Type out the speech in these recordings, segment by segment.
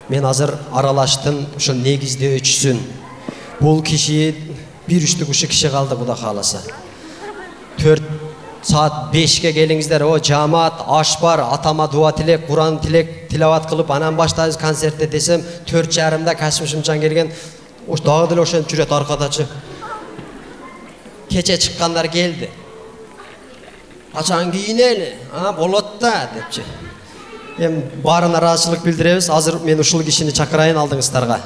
Мен азыр аралаштым ошо негиздөөчүсүн. Бул киши bir üçlük uşu kişi kaldı bu da kalası. 4 saat 5'e gelingizler o cemaat aş var atama dua tilek Kur'an tilek tilavat kılıp anan başlayız konserte desem 4:30'da kaçmışımcan gelgen o dağıdıl oşan cüret arkadaşı. Keçe çıkanlar geldi. Açan giyineli. Ha bolotta depçi. Hem barına razılık bildiremiz. Hazır men uşul kişini çakırayın aldığınızlarga.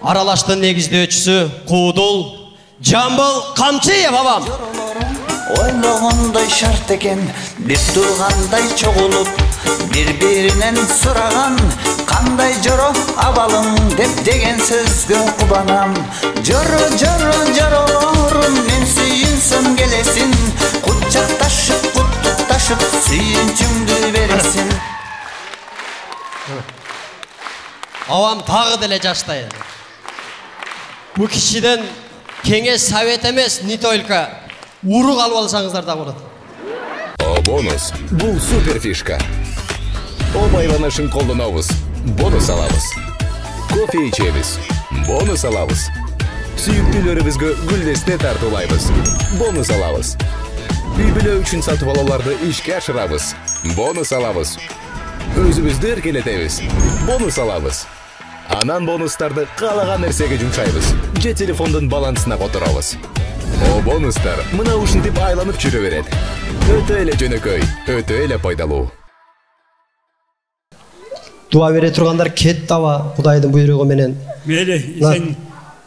Aralaştığın negizдөчүсү Куудул Жамбыл Камчиев babam. Ойлогондой шарт экен, бир тургандай чогулуп, бири-биринен сураган, кандай жоро абалың деп деген сөзгө кубанам. Жоро, жоро, жорорум, мен сүйүнсөм келесин, кучакташып, куттукташып, сүйүнчүңдү бересин. Avam tağı dile жаштайын. Bu kişiden kеңес совет емес, не только урук алып алсаңыздар да болот. О бонус. Бул супер фишка. О байланышын колдонобуз. Бонус алабыз. Кофе ичебиз. Бонус алабыз. Сүйүктүүлөрүбүзгө гүлдесте тартуулайбыз. Бонус алабыз. Үй бүлө үчүн сатып алууларды ишке ашырабыз. Бонус алабыз. Өзүбүздү эркелетебиз. Бонус алабыз. Анан бонустарды каалаган нерсеге жумшайбыз. Же телефондун балансына которобуз. О бонустар мына ушинтип айланып жүрө берет. Өтө эле жөнөкөй, өтө эле пайдалуу. Дуа бере тургандар кетти аба Кудайдын буйругу менен. Мейли, сен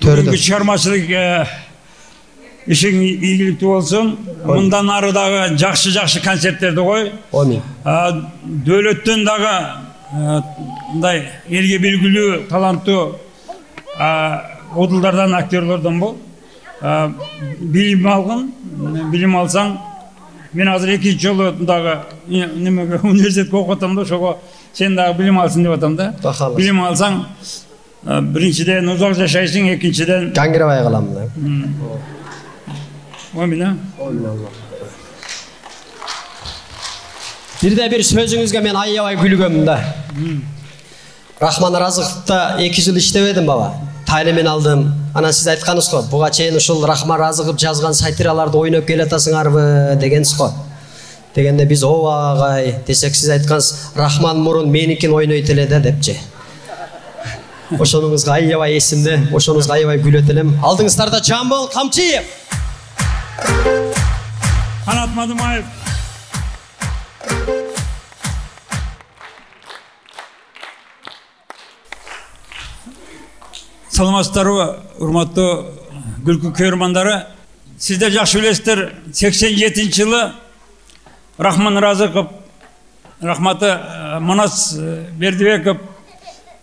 бүгүнкү чыгармачылык ишиң ийгиликтүү болсун. Мындан ары дагы жакшы концерттерди кой. Амин. Дөөлөттөн дагы мындай элге белгилүү таланттуу одулдардан актерлордон бул. Билим алсаң, мен азыр экинчи жолу дагы немеге университетке окуп атам да, ошого сен дагы билим алсын деп атам да. Билим алсаң, биринчиден узак жашайсың, экинчиден жангирабай калам да. Амин. Бирде бир сөзүңүзгө мен аябай күлгөм да. Рахман Разыковда 2 жыл иштебедим баба. Тайлемен алдым. Ана сиз айткансыз го, буга чейин ушул Рахман Разыков жазган сатираларды ойноп келатасыңарбы дегенсиз го. Дегенде биз ооба десек сиз айткансыз, Рахман мурун меникин ойнойт эле да депчи. Ошонуңузга аябай эсимде, ошонуңузга аябай күлөт элем. Алдыңыздарда Жамбыл Камчиев. Канат Мадымаев. Саламатсыздарбы, урматтуу күлкү көрөрмандары. Сиздер жакшы билесиздер, 87-жылы Рахман Разыков, рахматы Манас Бердибеков,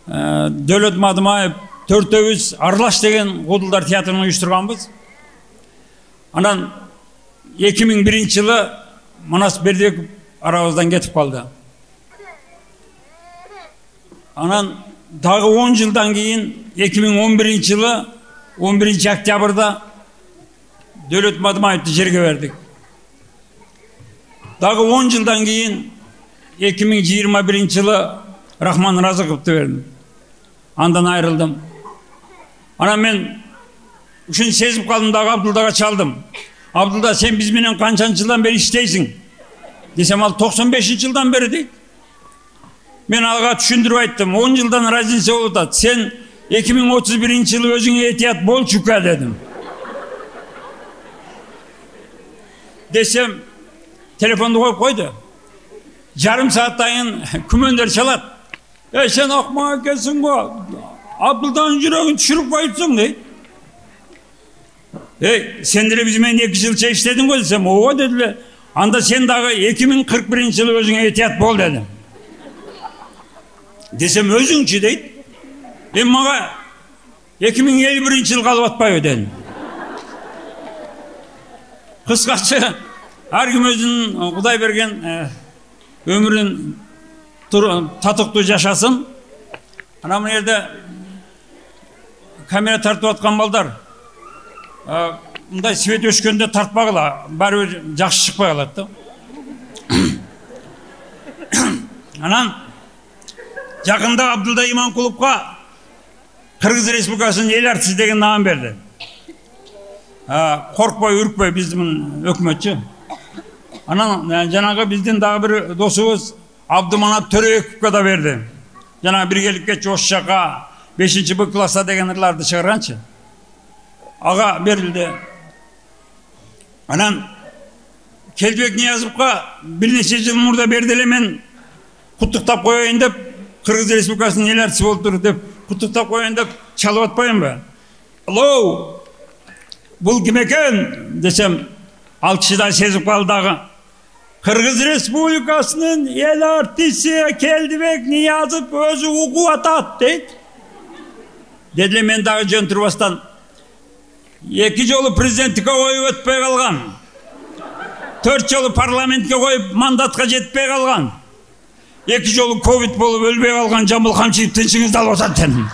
Дөөлөт Мадымаев, төртөөбүз Аралаш деген Куудулдар театрын уюштурганбыз. Анан 2001-жылы Манас Бердибеков арабыздан кетип калды. Анан дагы 10 жылдан кийин 2011-жылы 11-октябрда Дөөлөт Мадымаевди жерге бердик. Дагы 10 жылдан кийин 2021-жылы Рахман Разыковду бердим. Андан айрылдым. Анан мен ушун сезип калдым дагы Абдулдага чалдым. Абдулда, сен биз менен канчанчы жылдан бери иштейсиң? Десем, ал 95-жылдан бери дейт. Мен ага түшүндүрүп айттым, 10 жылдан разница болуп атат. Сен 2031-жылы өзүңө этият болчу ка дедим. Десем, телефонду коюп койду. Жарым сааттан кийин күмөндөр чалат. Сен акмак экенсиң го. Абдулданын жүрөгүн түшүрүп койсуң дейт. Сен деле биз менен 2 жылча иштедиң го десем, ооба дедиле. Анда сен дагы 2041-жылы өзүңө этият бол дедим. Десем, өзүңчү дейт. Мен мага 2051-жыл калып атпайбы дедим. Кыскачы, ар ким өзүнүн Кудай берген өмүрүн татыктуу жашасын. Ана мына жерде камера тартып аткан балдар, мындай свет өшкөндө тартпагыла, баары бир жакшы чыкпай калат да. Анан Жақында Абдулда Иманқұловқа Қырғыз Республикасының ел артисі деген нам берді. Қорқпай, үркпай біздің өкіметші. Анан жаңағы бізден дағы бір досыбыз Абдыманап Төреековқа да берді. Жаңағы біргелікке Жошшақа 5-ші Б класса деген ырларды шығарғаншы. Аға берілді. Анан Келдібек Ниязовқа бірнеше жыл мұрда берділе мен құттықтап қойайын деп, Қырғыз Республикасының ел артисі болып тұр деп, құттықтап қойайын деп çalып атпайын ба? Алло, бұл кім екен десем, ал кіші да сезіп қалдағы. Қырғыз Республикасының ел артисі Келдібек Ниязов өзі оқу атады дейді. Деділе мен дағы жөн тұрбастан. 2 жолы президенттікке қойып өтпей қалған. 4 жолы парламентке қойып мандатқа жетпей қалған. 2 жолы ковид болып өлбей қалған Жамбыл Қамшиев тыншыңызды алып отады.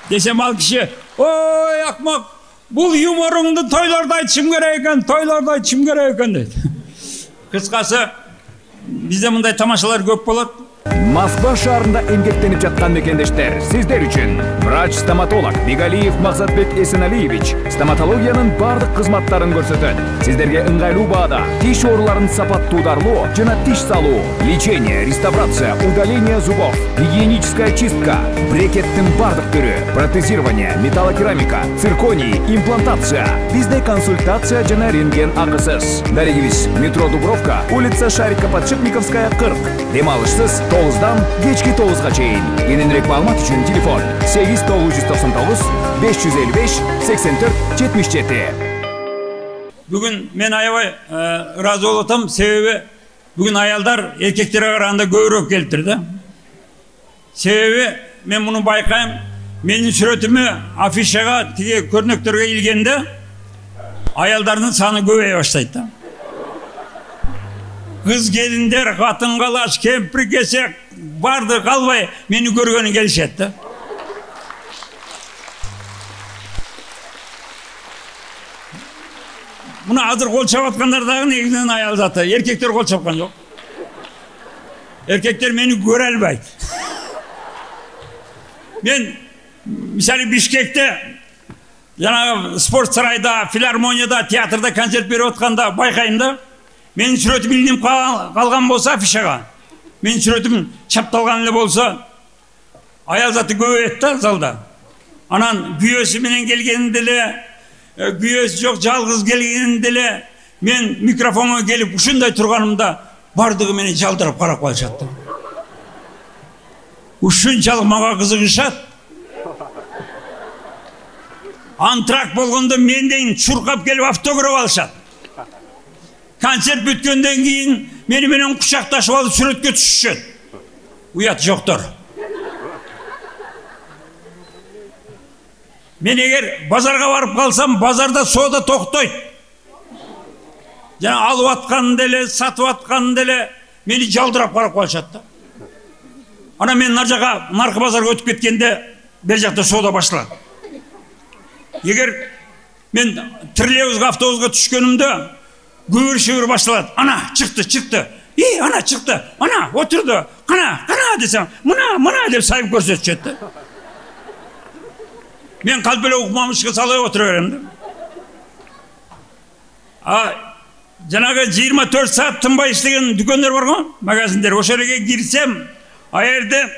Десем ал кіші, ой ақмақ, бұл юморыңды тойларда айтшым керек екен, дейді. Қысқасы, бізде мұндай тамашалар көп болады. Москва шаарында эмгектенип жаткан мекендештер, сиздер үчүн врач-стоматолог Бегалиев Максатбек Эсеналиевич стоматологиянын бардык кызматтарын көрсөтөт. Сиздерге ыңгайлуу баада тиш ооруларын сапаттуударлоо жана тиш салуу, лечение, реставрация, удаление зубов, гигиеническая чистка, брекеттин бардык түрү, протезирование, металлокерамика, цирконий, имплантация, бизде консультация жана рентген акысыз. Дарегибиз метро Дубровка, улица Шарика Подшипниковская 40. Демалышсыз 9-дан кечки 9-га чейин. Кененирээк маалымат үчүн телефон 8999 555 84 77. Бүгін мен аябай разы болотам, себеби бүгін аялдар эркектерге караганда көбүрөөк келиптир да. Себеби мен муну байкайм, менин сүрөтүмү афишага тиги көрнөктөргө илгенде аялдардын саны көбөйө баштайт да. Kız gelinler, katın kalaş, kempir kesek, vardı kalbay, beni görgönü gelişetti. Buna hazır kol çabatkanlar dağı negizden ayal zatı. Erkekler kol çapkan yok. Erkekler beni görelbeydi. Ben, misali Bişkek'te, sport sarayda, filarmoniyada, tiyatrda konser berip otkanda baykayım da, Менің сүрөтім илинip қалған болса афишаға, менің сүрөтім чапталған эле болса, аял заты көбөйөт да залда. Анан күйөөсү менен келгенинде эле, күйөөсү жок жалгыз келгенинде эле, мен микрофонго келип ушундай турганымда бардыгы мени жалдырап карап калышат да. Ушунчалык мага кызыгышат. Антрак болгондо менден чуркап келип автограф алышат. Konser bütkenden keyin meni менен кучакташып алып сүрөткө түшүшөт. Уят жоктор. Мен эгер базарга барып калсам, базарда соода токтойт. Жана алып атканды эле, сатып атканды эле мени жалдырап карап калышат да. Ана мен нар жака наркы базарга өтүп кеткенде, бер жакта соода башталат. Эгер мен троллейбусга, автобуска түшкөнүмдө Gövür başladı. Ana çıktı. Ana çıktı. Ana oturdu. Kana desem. Mına deyip sahip gösterişetti. Ben kalbele okumamışka salaya oturuyorum. Janağı 24 saat tınbay işlegen dükkanlar var mı? Magazinler. O şöyle girsem, ayerde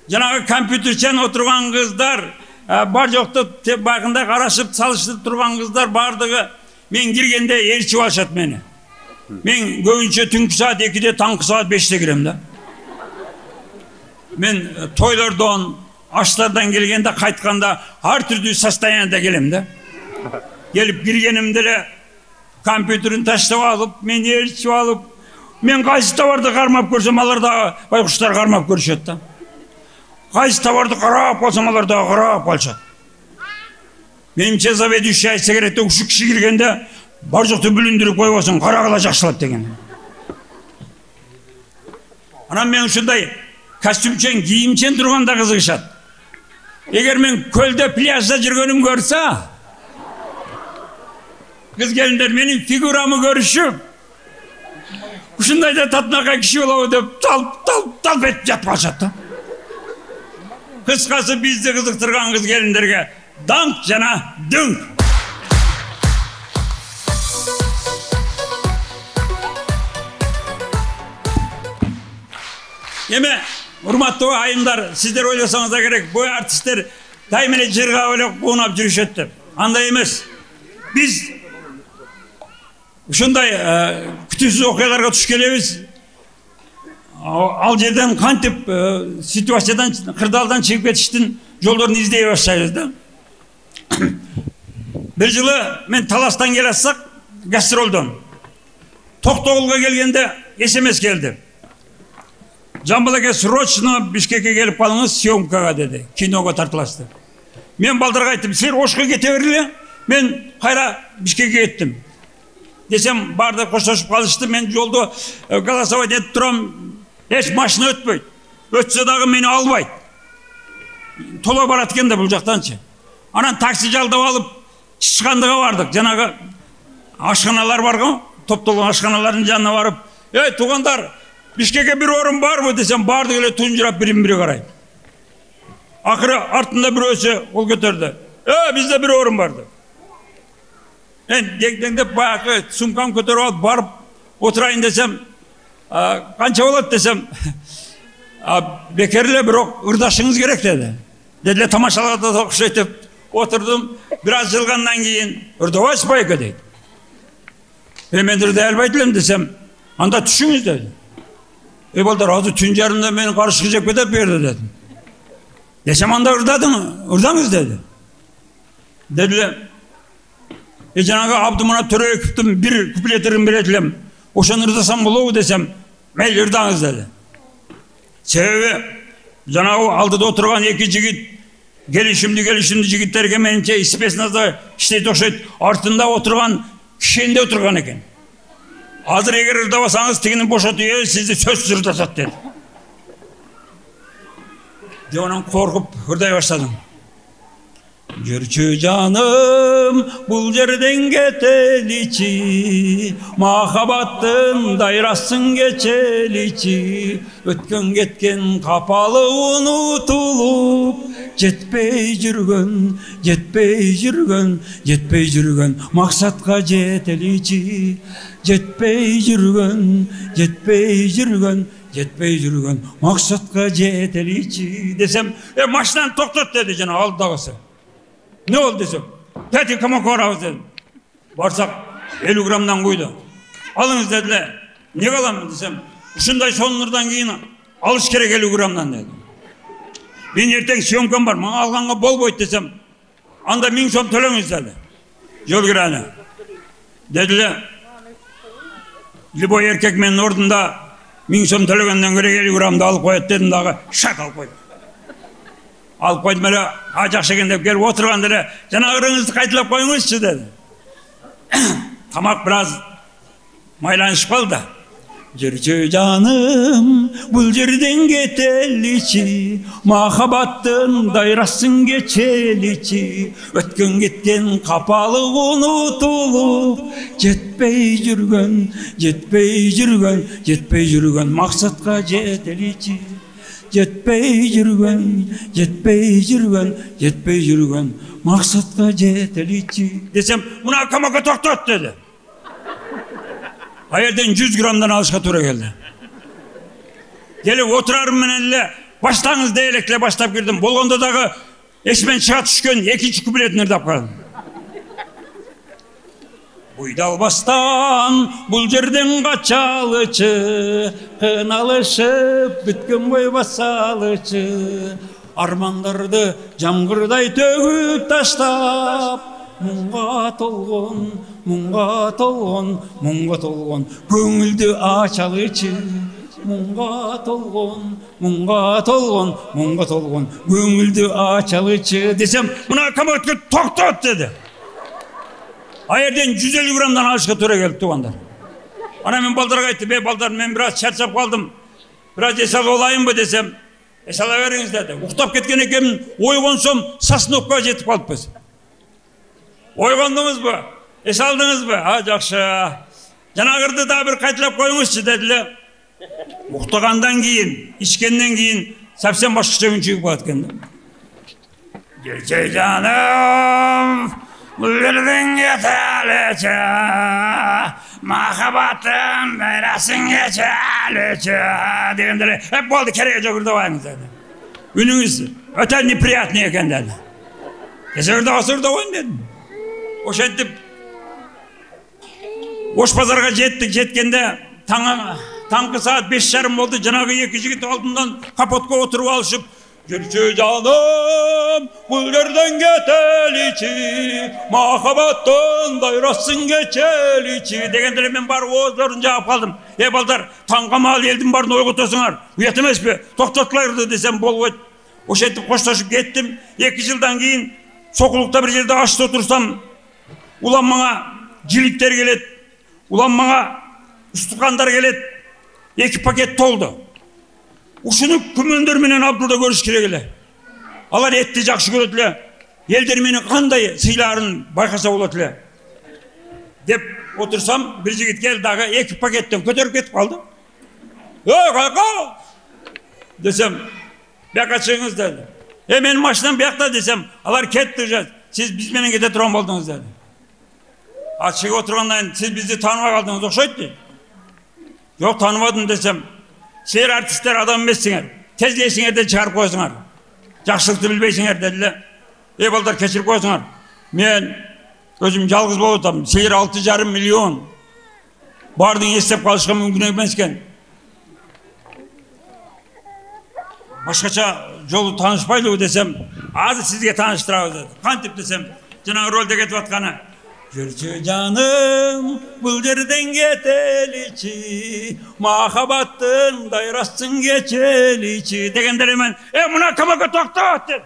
janağı kompüterçen oturgan kızlar, bar yoktu bakında karışıp çalışıp durgan kızlar bardığı Men girgende erçip alışat meni. Men көбүнчө түнкү saat 2'de, tаңкы saat 5'te girem da. Men toylardan, aşlardan gelgende, kaytkanda har türlü состояниеда келем да. Gelip girgenimde de kompüterin taştap alıp, meni erçip alıp, men kayсы tavardı karmap görsem, alар da baykuşlar karmap görüşet da. Kayсы tavardı karap olsam, alар da karap alışat. Menimçe заведующий сигаретті үші кіші келгенде бар жоқты бүліндіріп қойып olsun, қарағыла жақшылап деген. Анан мен ушундай костюмчен, кийимчен тұрғанда қызығышат. Егер мен көлде, пляжда жүргөнүм көрсө, kız gelinler benim figuramı görüşüp ушундай да татынака киши болобу деп талп этип жатып калышат да. Кыскасы бизди кызыктырган кыз келиндерге даңк жана дүңк. Эме урматтуу айымдар, сиздер ойлосоңуздар керек, бу артисттер дайым эле жырга эле куунап жүрүшөт деп. Андай эмес. Биз ушундай күтүүсүз окуяларга туш келебиз. Ал жерден кантип ситуациядан, кырдаалдан чыгып кетиштин жолдорун издей баштайбыз да. Бир жылы мен Таластан келе атсак, гастролдон. Токтогулга келгенде СМС келди. Жамбыл аке срочно Бишкекке келип калыңыз, съемкага деди. Киного тартыласты. Мен балдарга айттым, силер Ошко кете бергиле. Мен кайра Бишкекке кеттим. Десем барды коштошуп калышты. Мен жолдо голосовать этип турам. Эч машина өтпөйт. Өтсө дагы мени албайт. Тола барат экен да бул жактанчы. Анан такси жалдап алып чычкандыга бардык. Жанагы ашканалар бар го, топтолгон ашканалардын жанына барып, "Эй, туугандар, Бишкекке бир орун барбы?" десем, барды эле тунжурап бири-бири карайт. Акыры артында бирөөсү кол көтөрдү. Бизде бир орун бар деп. Мен деңдеп баягы сумкам көтөрүп алып барып отурайын десем, канча болот десем, бекер эле, бирок ырдашыңыз керек деди. Деди, тамашалада окшойт деп отурдум. Бир аз жылгандан кийин ырдабайсыз байке дейт. Мен ырдай албайт элем десем, анда түшүңүз деди. Балдар, азыр түн жарымда мени карышкы жеп кетет берди дедим. Десем, анда ырдаңыз деди. Дедиле, жанагы Абдымурат Төрөбековдун бир куплеттерин берет элем. Ошону ырдасам болобу десем, мейли ырдаңыз деди. Себеби жанагы алдыда отурган эки жигит келишимди жигиттерге менимче спецназда иштейт окшойт. Артында отурган кишенде отурган экен. Азыр эгер ырдабасаңыз тигини бошотуп, сизди сөзсүз ырдатат деди. Анан коркуп ырдай баштадым. Жүрчү жаным бул жерден кетеличи, махабаттын дайрасын кечеличи, өткөн кеткен капалы унутулуп, жетпей жүргөн максатка жетеличи, жетпей жүргөн максатка жетеличи десем, машинаны токтот деди жана алдагысы. Ne oldu desem? Teti kama koravuz dedim. Barsak 50 gramdan koydu. Alınız dediler. Ne kalamın desem? Şunday sonlardan giyin alış gerek 50 gramdan dedi. Ben erten siyomkam var. Bana alğanға bol boyut desem. Anda 1000 som төлөңүз dedi. Yol gireni. Dediler. Liboy erkek menin ordunda 1000 som төлөгөндөн göre 50 gramda alıp koyat dedim dağı şak alıp koydum. Al koydum öyle, жақсы екен деп келіп отырған деле, жана ырыңызды қайталап қойыңызшы деді. Тамақ біраз майланышып қалды. Жүрчү жаным, бұл жерден кетеличи, махаббаттын дайрасын кечеличи, өткөн кеткен капалы унутулуп, жетпей жүргөн максатка жетеличи. Жетпей жүргөн максатка жетеличи десем, мына камакка токтот деди. Аерден 100 грамдан алышка туура келди. Келип отурарым менен эле баштаңыз дейлекле баштап кирдим. Болгондо дагы эсимен чыга түшкөн экинчи куплетин ырдап калдым. Буйдалбастан бул жерден качалычы, кыналышып бүткөн бой басалычы, армандарды жамгырдай төгүп таштап, мунга толгон көңүлдү ачалычы, мунга толгон көңүлдү ачалычы десем, мына камакка токтот деди. Аерден 150 gramdan alışka töre geldi tuğanlar. Ana men baldarga ayttım, balдар men biraz çarçap kaldım. Biraz esal olayım mı desem, esala veriniz dedi. Uktap ketken ekemin, oygonsam Sosnovka jetip kalıpпыз. Oygondunuz mu? Es aldınız mı? Ha жақсы. Janagırdı da bir kayıtlap koyunuzçu dediler. Muhtagandan keyin, içkenden keyin совсем başkaça gün çıkıp atkendim. Gece canım, güllerden getelice, mahabatın beyrasın geçelice degendere hep oldu kereye jogurda bayınız dedi. Ününüz öte неприятный eken dedi. Ezerде asırda oyun dedim. Oşentip Oş pazarga jetkende tаңғы saat 5:30 oldu. Janagı екі жігіт алдымдан kapotқа oturup alışıp Gülçü canım bu yerden geteliçi mahabattan dayrasın geçeliçi degendere men barıp oğuzların cevap aldım. Balдар tаңға mal eldim barın oygotosуңар uyat emes mi? Toktatılарды desem bolбойт. Oşentip koştaşıp kettim. 2 жылдан keyin Sokulukta bir yerde açta otursam ulan bana cilikler gelet. Ulan bana üstükanlar gelet. 2 paket toldu. Uşunu kümündürmenen Abdulda görüş kerekele. Alar etti жақсы көрөтүлө. Elder meni kандай sıylарын байкаса болот Dep otursam bir jigit geldi dağı 2 paketten kötörüp ketip kaldı. Kaka! Desem, baka çıkыңыз dedi. Benim maşinam biyakta desem, alar kettireceğiz. Siz biz menen kete turan boldunuz dedi. Açık oturgandan siz bizi tanıma kaldınız, okşayt dedi. Yok tanımadım desem, şehir artistler adam emessiңер, tezleysiңер de çıkarıp koysunlar. Жақсылықты bilbeysiңер dediler. Balдар keçirip koysunlar. Men özüm жалгыз болуп атам. Şehir 6,5 milyon. Bardın estep kalışka mümkün emesken. Başkaça yolu tanışpaylı desem, azı sizge tanıştırabız dedi. Kantip desem, Janagı rolde ketip atkana. Gülçü canım, bu yerden geteliçi, mahabattın dayrasın geçeliçi. Degendere men, muna kamaka toktat dedi.